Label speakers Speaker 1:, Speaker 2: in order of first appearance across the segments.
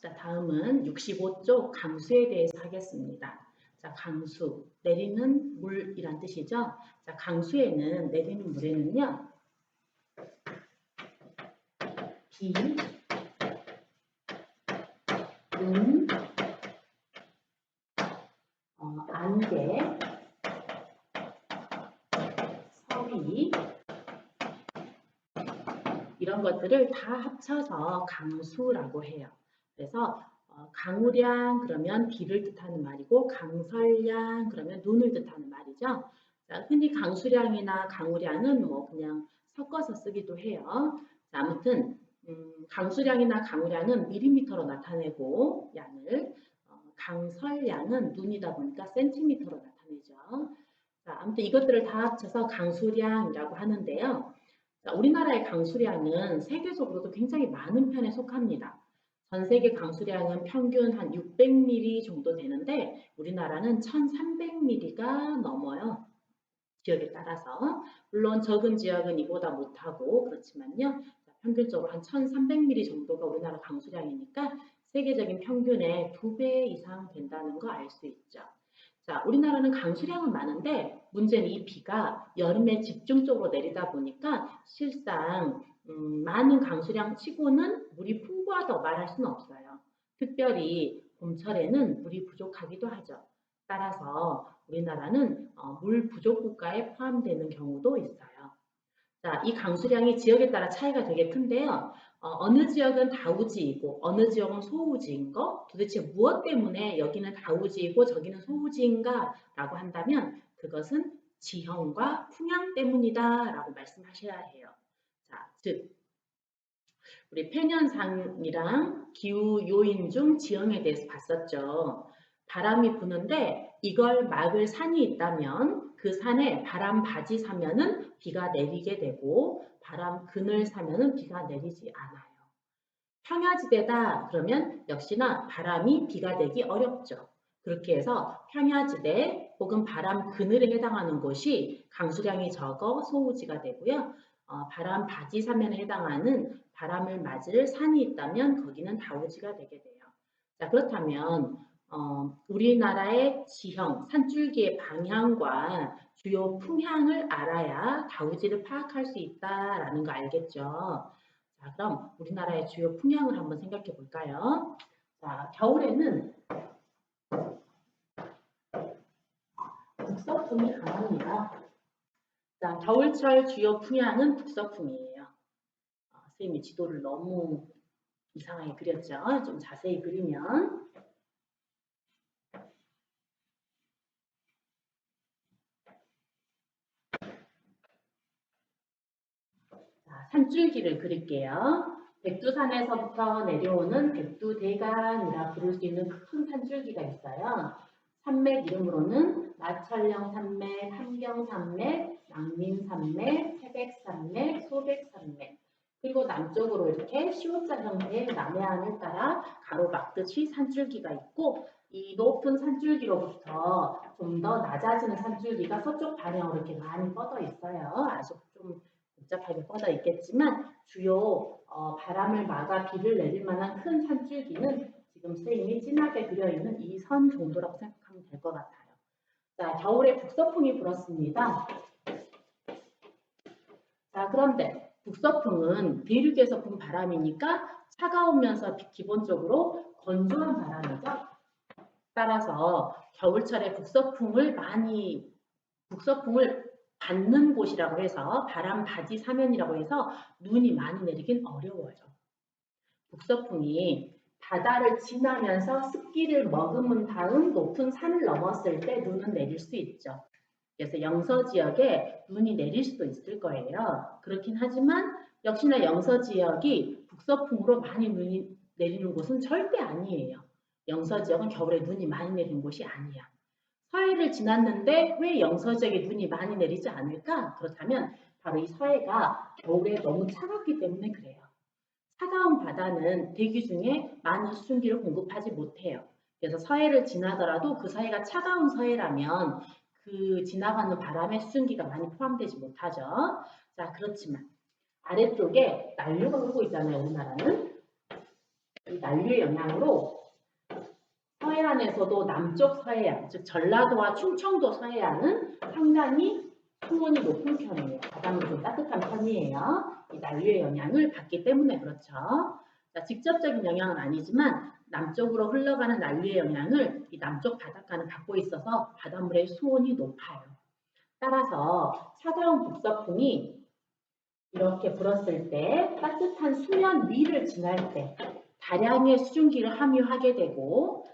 Speaker 1: 자, 다음은 65쪽 강수에 대해서 하겠습니다. 자, 강수, 내리는 물이란 뜻이죠. 자, 강수에는, 내리는 물에는요, 비, 눈, 안개, 서리, 이런 것들을 다 합쳐서 강수라고 해요. 그래서 강우량 그러면 비를 뜻하는 말이고 강설량 그러면 눈을 뜻하는 말이죠. 자, 흔히 강수량이나 강우량은 뭐 그냥 섞어서 쓰기도 해요. 자, 아무튼 강수량이나 강우량은 밀리미터로 나타내고 양을 강설량은 눈이다 보니까 센티미터로 나타내죠. 자, 아무튼 이것들을 다 합쳐서 강수량이라고 하는데요. 자, 우리나라의 강수량은 세계적으로도 굉장히 많은 편에 속합니다. 전 세계 강수량은 평균 한 600mm 정도 되는데 우리나라는 1300mm가 넘어요. 지역에 따라서. 물론 적은 지역은 이보다 못하고 그렇지만요. 평균적으로 한 1300mm 정도가 우리나라 강수량이니까 세계적인 평균의 2배 이상 된다는 거 알 수 있죠. 자, 우리나라는 강수량은 많은데 문제는 이 비가 여름에 집중적으로 내리다 보니까 실상 많은 강수량 치고는 물이 풍부하다고 말할 수는 없어요. 특별히 봄철에는 물이 부족하기도 하죠. 따라서 우리나라는 물 부족 국가에 포함되는 경우도 있어요. 자, 이 강수량이 지역에 따라 차이가 되게 큰데요. 어느 지역은 다우지이고 어느 지역은 소우지인 거 도대체 무엇 때문에 여기는 다우지이고 저기는 소우지인가 라고 한다면 그것은 지형과 풍향 때문이다 라고 말씀하셔야 해요. 자, 즉 우리 폐년상이랑 기후 요인 중 지형에 대해서 봤었죠. 바람이 부는데 이걸 막을 산이 있다면 그 산에 바람 바지 사면은 비가 내리게 되고 바람 그늘 사면은 비가 내리지 않아요. 평야지대다 그러면 역시나 바람이 비가 되기 어렵죠. 그렇게 해서 평야지대 혹은 바람 그늘에 해당하는 곳이 강수량이 적어 소우지가 되고요. 바람 바지 사면에 해당하는 바람을 맞을 산이 있다면 거기는 다우지가 되게 돼요. 자, 그렇다면 우리나라의 지형, 산줄기의 방향과 주요 풍향을 알아야 다우지를 파악할 수 있다라는 거 알겠죠? 자, 그럼 우리나라의 주요 풍향을 한번 생각해 볼까요? 자, 겨울에는 북서풍이 강합니다. 자, 겨울철 주요 풍향은 북서풍이에요. 선생님이 지도를 너무 이상하게 그렸죠? 좀 자세히 그리면 자, 산줄기를 그릴게요. 백두산에서부터 내려오는 백두대간이라 부를 수 있는 큰 산줄기가 있어요. 산맥 이름으로는 마천령 산맥, 함경 산맥, 낙민 산맥, 태백산맥, 소백산맥 그리고 남쪽으로 이렇게 시옷자 형태의 남해안을 따라 가로막듯이 산줄기가 있고 이 높은 산줄기로부터 좀 더 낮아지는 산줄기가 서쪽 방향으로 이렇게 많이 뻗어 있어요. 아주 좀 복잡하게 뻗어 있겠지만 주요 바람을 막아 비를 내릴 만한 큰 산줄기는 지금 선생님이 진하게 그려있는 이 선 정도라고 생각하면 될 것 같아요. 자, 겨울에 북서풍이 불었습니다. 자, 그런데 북서풍은 대륙에서 분 바람이니까 차가우면서 기본적으로 건조한 바람이죠. 따라서 겨울철에 북서풍을 받는 곳이라고 해서 바람 바지 사면이라고 해서 눈이 많이 내리긴 어려워요. 북서풍이 바다를 지나면서 습기를 머금은 다음 높은 산을 넘었을 때 눈은 내릴 수 있죠. 그래서 영서 지역에 눈이 내릴 수도 있을 거예요. 그렇긴 하지만 역시나 영서 지역이 북서풍으로 많이 눈이 내리는 곳은 절대 아니에요. 영서 지역은 겨울에 눈이 많이 내리는 곳이 아니야. 서해를 지났는데 왜 영서 지역에 눈이 많이 내리지 않을까? 그렇다면 바로 이 서해가 겨울에 너무 차갑기 때문에 그래요. 차가운 바다는 대기 중에 많은 수증기를 공급하지 못해요. 그래서 서해를 지나더라도 그 서해가 차가운 서해라면 그 지나가는 바람에 수증기가 많이 포함되지 못하죠. 자, 그렇지만 아래쪽에 난류가 흐르고 있잖아요, 우리나라는. 이 난류의 영향으로 서해안에서도 남쪽 서해안, 즉 전라도와 충청도 서해안은 상당히 수온이 높은 편이에요. 바닷물이 좀 따뜻한 편이에요. 이 난류의 영향을 받기 때문에 그렇죠. 자, 직접적인 영향은 아니지만 남쪽으로 흘러가는 난류의 영향을 이 남쪽 바닷가는 받고 있어서 바닷물의 수온이 높아요. 따라서 차가운 북서풍이 이렇게 불었을 때 따뜻한 수면 위를 지날 때 다량의 수증기를 함유하게 되고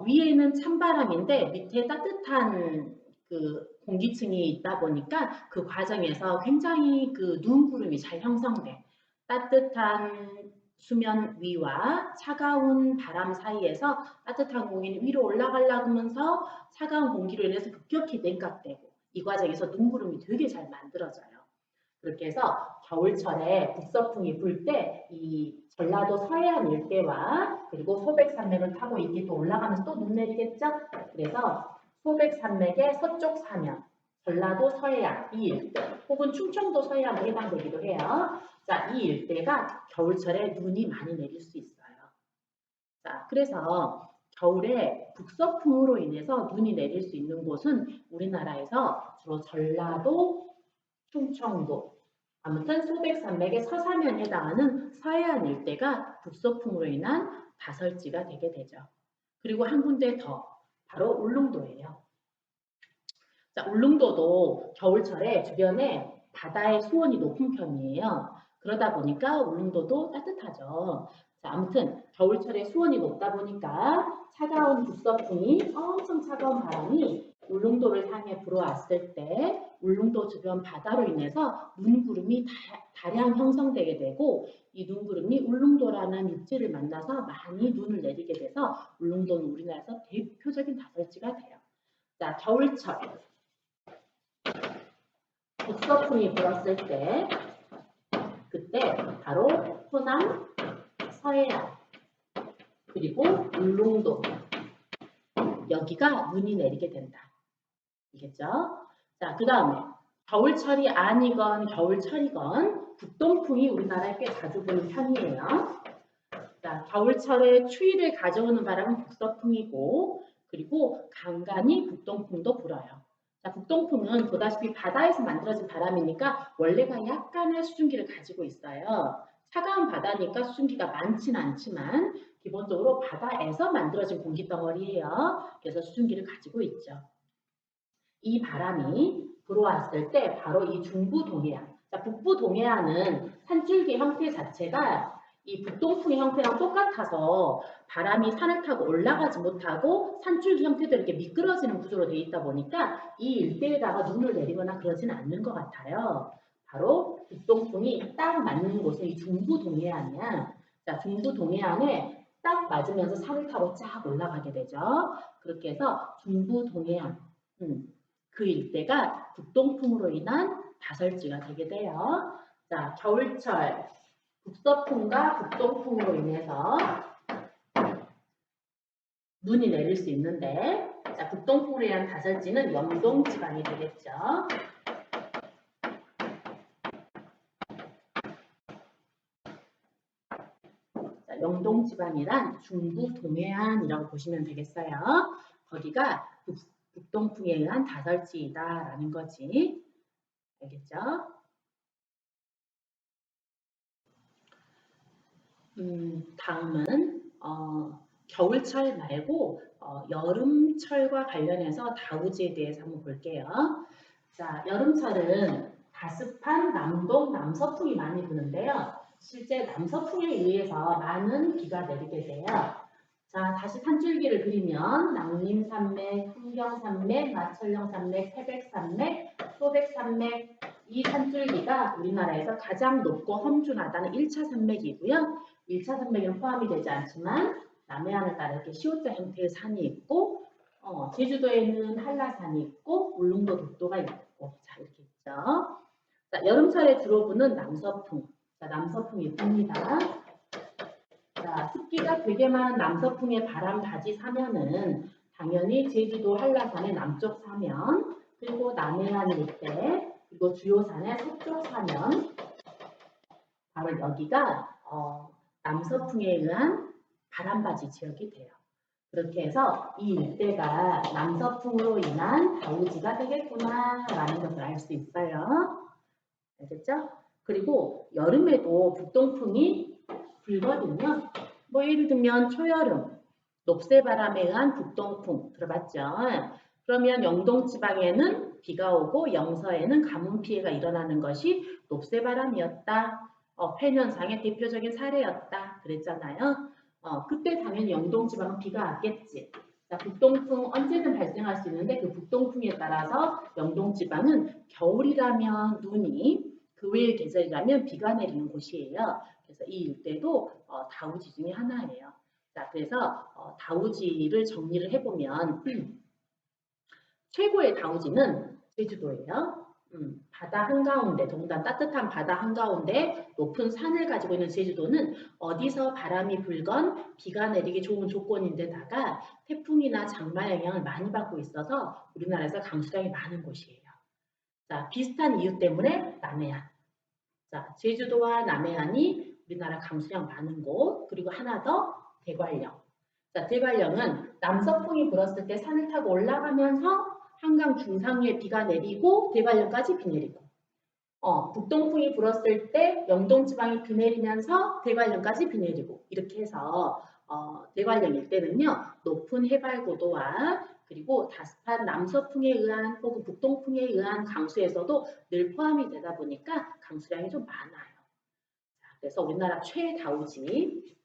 Speaker 1: 위에는 찬바람인데 밑에 따뜻한 그 공기층이 있다 보니까 그 과정에서 굉장히 그 눈구름이 잘 형성돼. 따뜻한 수면 위와 차가운 바람 사이에서 따뜻한 공기는 위로 올라가려고 하면서 차가운 공기로 인해서 급격히 냉각되고 이 과정에서 눈구름이 되게 잘 만들어져요. 그렇게 해서 겨울철에 북서풍이 불 때 이 전라도 서해안 일대와 그리고 소백산맥을 타고 이게 또 올라가면서 또 눈 내리겠죠? 그래서 소백산맥의 서쪽 사면, 전라도 서해안 이 일대 혹은 충청도 서해안에 해당되기도 해요. 자, 이 일대가 겨울철에 눈이 많이 내릴 수 있어요. 자, 그래서 겨울에 북서풍으로 인해서 눈이 내릴 수 있는 곳은 우리나라에서 주로 전라도, 충청도, 아무튼 소백산맥의 서사면에 해당하는 서해안 일대가 북서풍으로 인한 다설지가 되게 되죠. 그리고 한 군데 더, 바로 울릉도예요. 자, 울릉도도 겨울철에 주변에 바다의 수온이 높은 편이에요. 그러다 보니까 울릉도도 따뜻하죠. 자, 아무튼 겨울철에 수온이 높다 보니까 차가운 북서풍이 엄청 차가운 바람이 울릉도를 향해 불어왔을 때 울릉도 주변 바다로 인해서 눈구름이 다량 형성되게 되고 이 눈구름이 울릉도라는 육지를 만나서 많이 눈을 내리게 돼서 울릉도는 우리나라에서 대표적인 다설지가 돼요. 자, 겨울철 북서풍이 불었을 때 그때 바로 호남, 서해안 그리고 울릉도 여기가 눈이 내리게 된다. 알겠죠? 자, 그 다음에 겨울철이 아니건 겨울철이건 북동풍이 우리나라에 꽤 자주 부는 편이에요. 자, 겨울철에 추위를 가져오는 바람은 북서풍이고 그리고 간간히 북동풍도 불어요. 자, 북동풍은 보다시피 바다에서 만들어진 바람이니까 원래가 약간의 수증기를 가지고 있어요. 차가운 바다니까 수증기가 많지는 않지만 기본적으로 바다에서 만들어진 공기덩어리예요. 그래서 수증기를 가지고 있죠. 이 바람이 불어왔을 때 바로 이 중부 동해안, 자, 북부 동해안은 산줄기 형태 자체가 이 북동풍의 형태랑 똑같아서 바람이 산을 타고 올라가지 못하고 산줄기 형태대로 이렇게 미끄러지는 구조로 되어 있다 보니까 이 일대에다가 눈을 내리거나 그러지는 않는 것 같아요. 바로 북동풍이 딱 맞는 곳은 이 중부 동해안이야. 자, 중부 동해안에 딱 맞으면서 산을 타고 쫙 올라가게 되죠. 그렇게 해서 중부 동해안, 그 일대가 북동풍으로 인한 다설지가 되게 돼요. 자, 겨울철 북서풍과 북동풍으로 인해서 눈이 내릴 수 있는데 자, 북동풍으로 인한 다설지는 영동지방이 되겠죠. 자, 영동지방이란 중부 동해안이라고 보시면 되겠어요. 거기가 북동풍에 의한 다설지이다라는 거지. 알겠죠? 다음은 겨울철 말고 여름철과 관련해서 다우지에 대해서 한번 볼게요. 자, 여름철은 다습한 남동, 남서풍이 많이 부는데요. 실제 남서풍에 의해서 많은 비가 내리게 돼요. 자, 다시 산줄기를 그리면 남림산맥, 풍경산맥, 마천령산맥, 태백산맥, 소백산맥 이 산줄기가 우리나라에서 가장 높고 험준하다는 1차 산맥이고요. 1차 산맥에는 포함이 되지 않지만 남해안을 따라 이렇게 시옷자 형태의 산이 있고 제주도에는 한라산이 있고 울릉도 독도가 있고 자 이렇게 있죠. 자, 여름철에 주로 부는 남서풍. 자, 남서풍이 붑니다. 자, 습기가 되게 많은 남서풍의 바람 바지 사면은 당연히 제주도 한라산의 남쪽 사면 그리고 남해안 일대 그리고 주요 산의 서쪽 사면 바로 여기가 남서풍에 의한 바람바지 지역이 돼요. 그렇게 해서 이 일대가 남서풍으로 인한 다우지가 되겠구나라는 것을 알 수 있어요. 알겠죠? 그리고 여름에도 북동풍이 불거든요. 뭐 예를 들면 초여름, 녹새바람에 의한 북동풍 들어봤죠? 그러면 영동지방에는 비가 오고 영서에는 가뭄 피해가 일어나는 것이 녹새바람이었다. 팬현상의 대표적인 사례였다. 그랬잖아요. 그때 당연히 영동지방은 비가 왔겠지. 자, 북동풍 언제든 발생할 수 있는데 그 북동풍에 따라서 영동지방은 겨울이라면 눈이 그 외의 계절이라면 비가 내리는 곳이에요. 그래서 이 일대도 다우지 중에 하나예요. 자, 그래서 다우지를 정리를 해보면 최고의 다우지는 제주도예요. 바다 한가운데, 더군다나 따뜻한 바다 한가운데 높은 산을 가지고 있는 제주도는 어디서 바람이 불건 비가 내리기 좋은 조건인데다가 태풍이나 장마 영향을 많이 받고 있어서 우리나라에서 강수량이 많은 곳이에요. 자, 비슷한 이유 때문에 남해안. 자, 제주도와 남해안이 우리나라 강수량 많은 곳, 그리고 하나 더 대관령. 자, 대관령은 남서풍이 불었을 때 산을 타고 올라가면서 한강 중상위에 비가 내리고 대관령까지 비 내리고 북동풍이 불었을 때 영동지방이 비 내리면서 대관령까지 비 내리고 이렇게 해서 대관령 일대는요 높은 해발 고도와 그리고 다습한 남서풍에 의한 혹은 북동풍에 의한 강수에서도 늘 포함이 되다 보니까 강수량이 좀 많아요. 그래서 우리나라 최다우지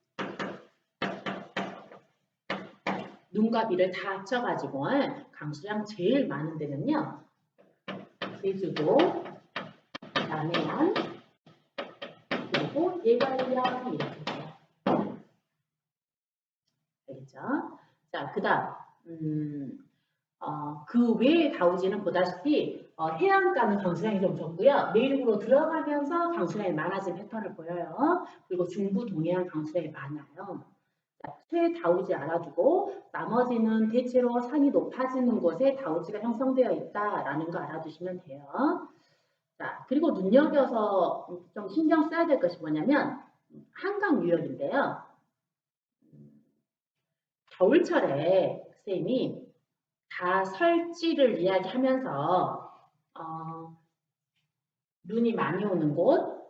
Speaker 1: 눈과 비를 다 합쳐가지고 강수량 제일 많은 데는요 제주도, 남해안, 그리고 대관령 이렇게 돼요. 알겠죠? 자, 그 다음 그 외의 다우지는 보다시피 해안가는 강수량이 좀 적고요. 내륙으로 들어가면서 강수량이 많아진 패턴을 보여요. 그리고 중부 동해안 강수량이 많아요. 최다우지 알아두고 나머지는 대체로 산이 높아지는 곳에 다우지가 형성되어 있다라는 거 알아두시면 돼요. 자, 그리고 눈여겨서 좀 신경 써야 될 것이 뭐냐면 한강 유역인데요. 겨울철에 선생님이 다설지를 이야기하면서 눈이 많이 오는 곳,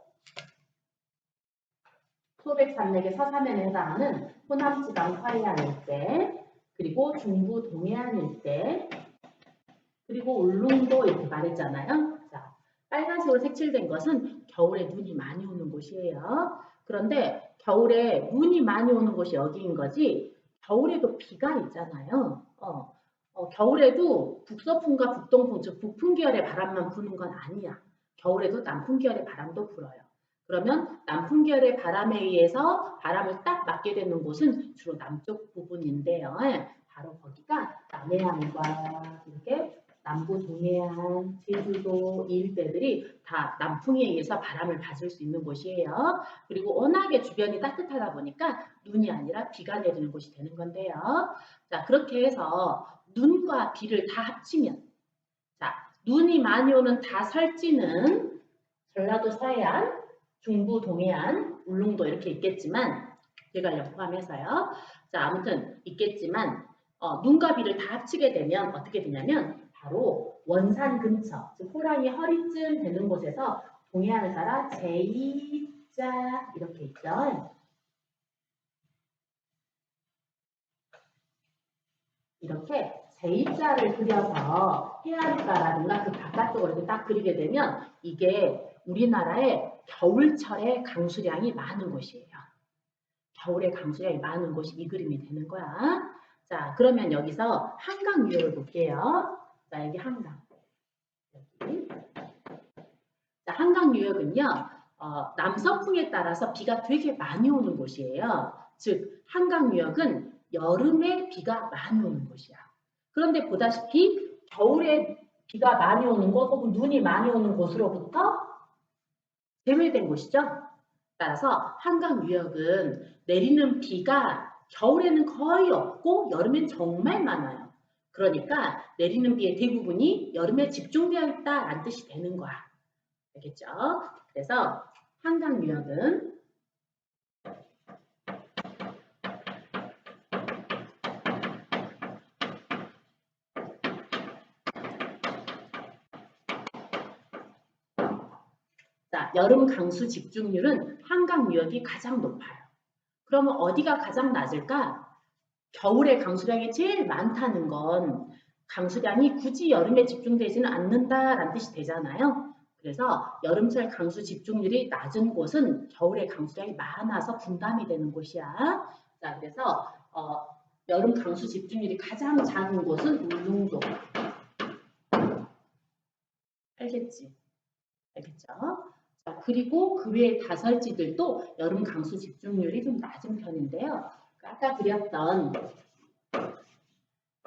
Speaker 1: 소백산맥의 서산면에 해당하는 호남지방 화해안 일대, 그리고 중부 동해안 일대, 그리고 울릉도 이렇게 말했잖아요. 자, 빨간색으로 색칠된 것은 겨울에 눈이 많이 오는 곳이에요. 그런데 겨울에 눈이 많이 오는 곳이 여기인 거지 겨울에도 비가 있잖아요. 겨울에도 북서풍과 북동풍, 즉 북풍 계열의 바람만 부는 건 아니야. 겨울에도 남풍 계열의 바람도 불어요. 그러면 남풍 계열의 바람에 의해서 바람을 딱 맞게 되는 곳은 주로 남쪽 부분인데요. 바로 거기가 남해안과 이렇게 남부 동해안, 제주도 이 일대들이 다 남풍에 의해서 바람을 받을 수 있는 곳이에요. 그리고 워낙에 주변이 따뜻하다 보니까 눈이 아니라 비가 내리는 곳이 되는 건데요. 자, 그렇게 해서 눈과 비를 다 합치면 자, 눈이 많이 오는 다설지는 전라도 서해안, 중부 동해안, 울릉도 이렇게 있겠지만 대관령 포함해서요. 자, 아무튼 있겠지만 눈과 비를 다 합치게 되면 어떻게 되냐면 바로 원산 근처, 즉 호랑이 허리쯤 되는 곳에서 동해안을 따라 제2자 이렇게 있죠. 이렇게 제2자를 그려서 해안가라든가 그 바깥쪽으로 이렇게 딱 그리게 되면 이게 우리나라의 겨울철에 강수량이 많은 곳이에요. 겨울에 강수량이 많은 곳이 이 그림이 되는 거야. 자, 그러면 여기서 한강 유역을 볼게요. 자, 여기 한강. 여기. 자, 한강 유역은요. 남서풍에 따라서 비가 되게 많이 오는 곳이에요. 즉, 한강 유역은 여름에 비가 많이 오는 곳이야. 그런데 보다시피 겨울에 비가 많이 오는 곳 혹은 눈이 많이 오는 곳으로부터 제외된 곳이죠. 따라서 한강 유역은 내리는 비가 겨울에는 거의 없고 여름엔 정말 많아요. 그러니까 내리는 비의 대부분이 여름에 집중되어 있다라는 뜻이 되는 거야. 알겠죠? 그래서 한강 유역은 자, 여름 강수 집중률은 한강 유역이 가장 높아요. 그러면 어디가 가장 낮을까? 겨울에 강수량이 제일 많다는 건 강수량이 굳이 여름에 집중되지는 않는다라는 뜻이 되잖아요. 그래서 여름철 강수 집중률이 낮은 곳은 겨울에 강수량이 많아서 분담이 되는 곳이야. 자, 그래서 여름 강수 집중률이 가장 작은 곳은 울릉도. 알겠지? 알겠죠? 자, 그리고 그 외의 다설지들도 여름 강수 집중률이 좀 낮은 편인데요. 아까 그렸던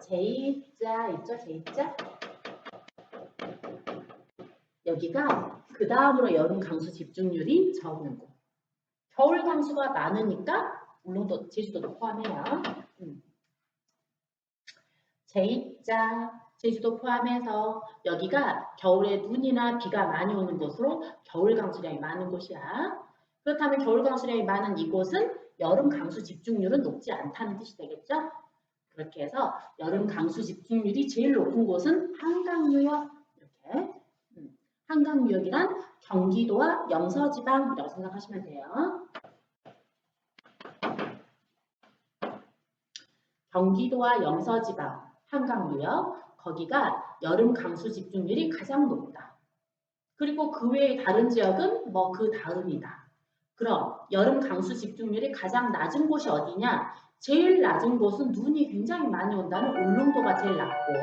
Speaker 1: J자 있죠? J자? 여기가 그 다음으로 여름 강수 집중률이 적은 곳. 겨울 강수가 많으니까 물론 제주도도 포함해요. J자, 제주도 포함해서 여기가 겨울에 눈이나 비가 많이 오는 곳으로 겨울 강수량이 많은 곳이야. 그렇다면 겨울 강수량이 많은 이곳은 여름 강수 집중률은 높지 않다는 뜻이 되겠죠? 그렇게 해서 여름 강수 집중률이 제일 높은 곳은 한강유역. 이렇게 한강유역이란 경기도와 영서지방이라고 생각하시면 돼요. 경기도와 영서지방, 한강유역, 거기가 여름 강수 집중률이 가장 높다. 그리고 그 외의 다른 지역은 뭐 그 다음이다. 그럼 여름 강수 집중률이 가장 낮은 곳이 어디냐? 제일 낮은 곳은 눈이 굉장히 많이 온다는 울릉도가 제일 낮고,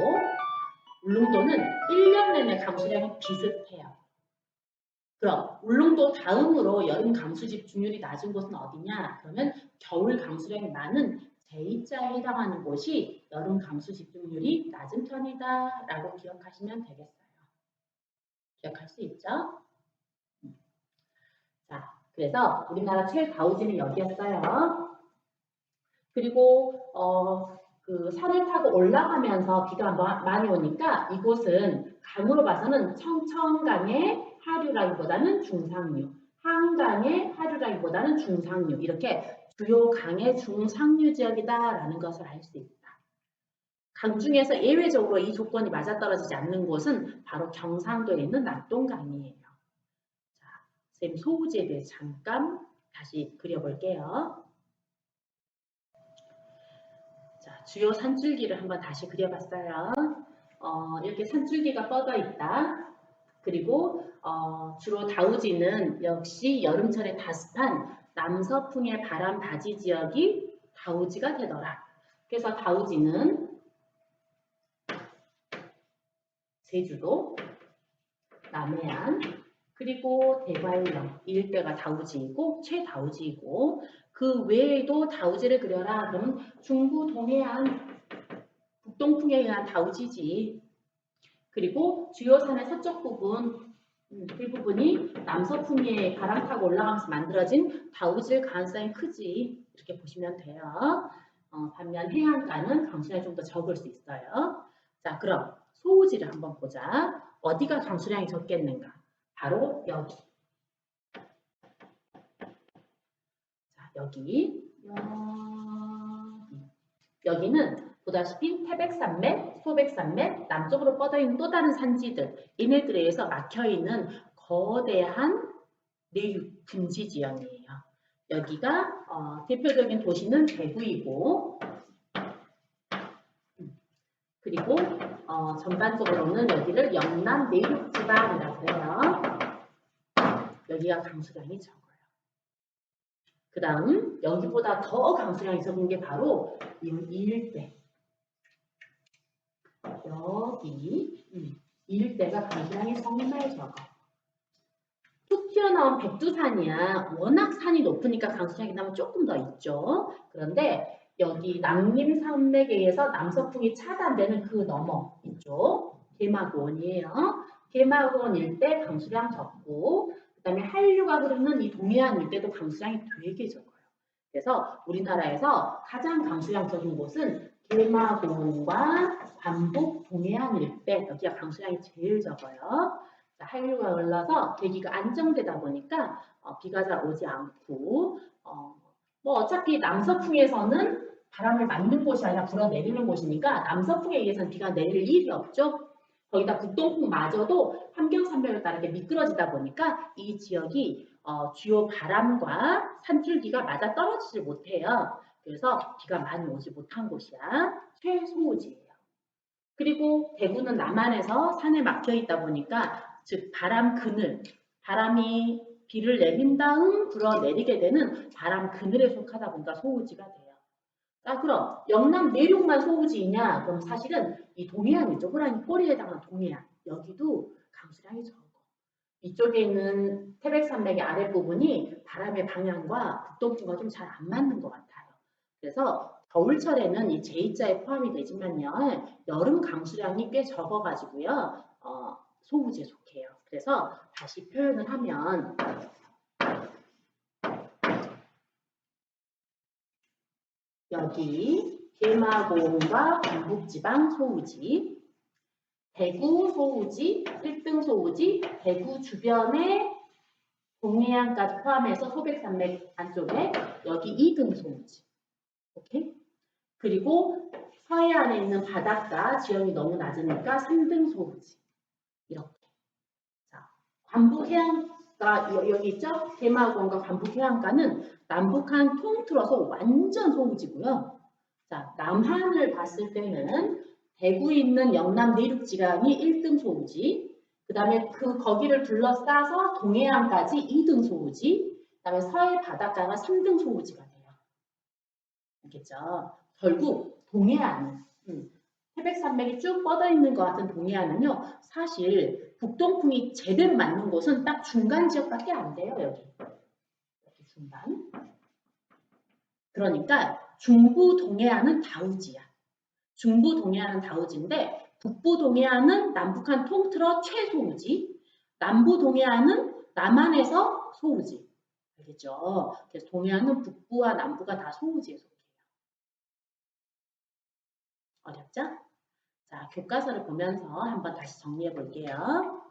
Speaker 1: 울릉도는 1년 내내 강수량이 비슷해요. 그럼 울릉도 다음으로 여름 강수 집중률이 낮은 곳은 어디냐? 그러면 겨울 강수량이 많은 J자에 해당하는 곳이 여름 강수 집중률이 낮은 편이다 라고 기억하시면 되겠어요. 기억할 수 있죠? 자, 그래서 우리나라 최다우지는 여기였어요. 그리고 그 산을 타고 올라가면서 비가 많이 오니까 이곳은 강으로 봐서는 청천강의 하류라기보다는 중상류, 한강의 하류라기보다는 중상류 이렇게 주요 강의 중상류 지역이다라는 것을 알 수 있다. 강 중에서 예외적으로 이 조건이 맞아떨어지지 않는 곳은 바로 경상도에 있는 낙동강이에요. 자, 선생님 소우지에 대해 잠깐 다시 그려볼게요. 자, 주요 산줄기를 한번 다시 그려봤어요. 이렇게 산줄기가 뻗어 있다. 그리고 주로 다우지는 역시 여름철에 다습한 남서풍의 바람 바지 지역이 다우지가 되더라. 그래서 다우지는 제주도, 남해안, 그리고 대관령 이 일대가 다우지이고 최다우지이고 그 외에도 다우지를 그려라. 그러면 중부 동해안 북동풍에 의한 다우지지. 그리고 주요 산의 서쪽 부분 그 부분이 남서풍에 바람 타고 올라가면서 만들어진 다우지일 가능성이 크지. 이렇게 보시면 돼요. 반면 해안가는 강수량이 좀 더 적을 수 있어요. 자, 그럼 소우지를 한번 보자. 어디가 강수량이 적겠는가? 바로 여기. 자, 여기는 보다시피 태백산맥, 소백산맥, 남쪽으로 뻗어있는 또 다른 산지들, 이네들에 의해서 막혀있는 거대한 내륙 분지 지형이에요. 여기가 대표적인 도시는 대구이고, 그리고 전반적으로는 여기를 영남 내륙지방이라고 해요. 여기가 강수량이 적어요. 그 다음 여기보다 더 강수량이 적은 게 바로 이 일대. 여기 이 일대가 강수량이 정말 적어. 툭 튀어나온 백두산이야. 워낙 산이 높으니까 강수량이 나면 조금 더 있죠. 그런데 여기 남림산맥에 의해서 남서풍이 차단되는 그 너머 있죠. 개마고원이에요. 개마고원 일대 강수량 적고 그 다음에 한류가 흐르는 이 동해안 일대도 강수량이 되게 적어요. 그래서 우리나라에서 가장 강수량 적은 곳은 개마고원과 반북 동해안 일대 여기가 강수량이 제일 적어요. 한류가 올라서 대기가 안정되다 보니까 비가 잘 오지 않고 뭐 어차피 남서풍에서는 바람을 맞는 곳이 아니라 불어내리는 곳이니까 남서풍에 의해서는 비가 내릴 일이 없죠. 거기다 북동풍마저도 환경산맥을 따라 이렇게 미끄러지다 보니까 이 지역이 주요 바람과 산줄기가 맞아 떨어지지 못해요. 그래서 비가 많이 오지 못한 곳이야. 최소우지예요. 그리고 대구는 남한에서 산에 막혀 있다 보니까 즉 바람 그늘, 바람이 비를 내린 다음 불어내리게 되는 바람 그늘에 속하다 보니까 소우지가 돼요. 자, 그럼 영남 내륙만 소우지이냐? 그럼 사실은 이 동해안이죠. 호랑이 꼬리에 해당하는 동해안. 여기도 강수량이 적어. 이쪽에 있는 태백산맥의 아랫부분이 바람의 방향과 북동풍과 좀 잘 안 맞는 것 같아요. 그래서 겨울철에는 이 제2자에 포함이 되지만요. 여름 강수량이 꽤 적어가지고요. 소우지에 속해요. 그래서 다시 표현을 하면 여기 대마고원과 경북지방 소우지, 대구 소우지, 1등 소우지, 대구 주변에 동해안까지 포함해서 소백산맥 안쪽에 여기 2등 소우지. 오케이? 그리고 서해안에 있는 바닷가 지형이 너무 낮으니까 3등 소우지. 이렇게. 자, 관북해안가 여기 있죠? 대마고원과 관북해안가는 남북한 통틀어서 완전 소우지고요. 자, 남한을 봤을 때는 대구에 있는 영남 내륙지방이 1등 소우지, 그 다음에 거기를 둘러싸서 동해안까지 2등 소우지, 그 다음에 서해 바닷가가 3등 소우지가 돼요. 알겠죠? 결국 동해안은 태백산맥이 쭉 뻗어 있는 것 같은 동해안은요. 사실 북동풍이 제대로 맞는 곳은 딱 중간 지역밖에 안 돼요. 여기 중간. 그러니까 중부 동해안은 다우지야. 중부 동해안은 다우지인데 북부 동해안은 남북한 통틀어 최소우지, 남부 동해안은 남한에서 소우지. 알겠죠? 그래서 동해안은 북부와 남부가 다 소우지에 속해요. 어렵죠? 자, 교과서를 보면서 한번 다시 정리해 볼게요.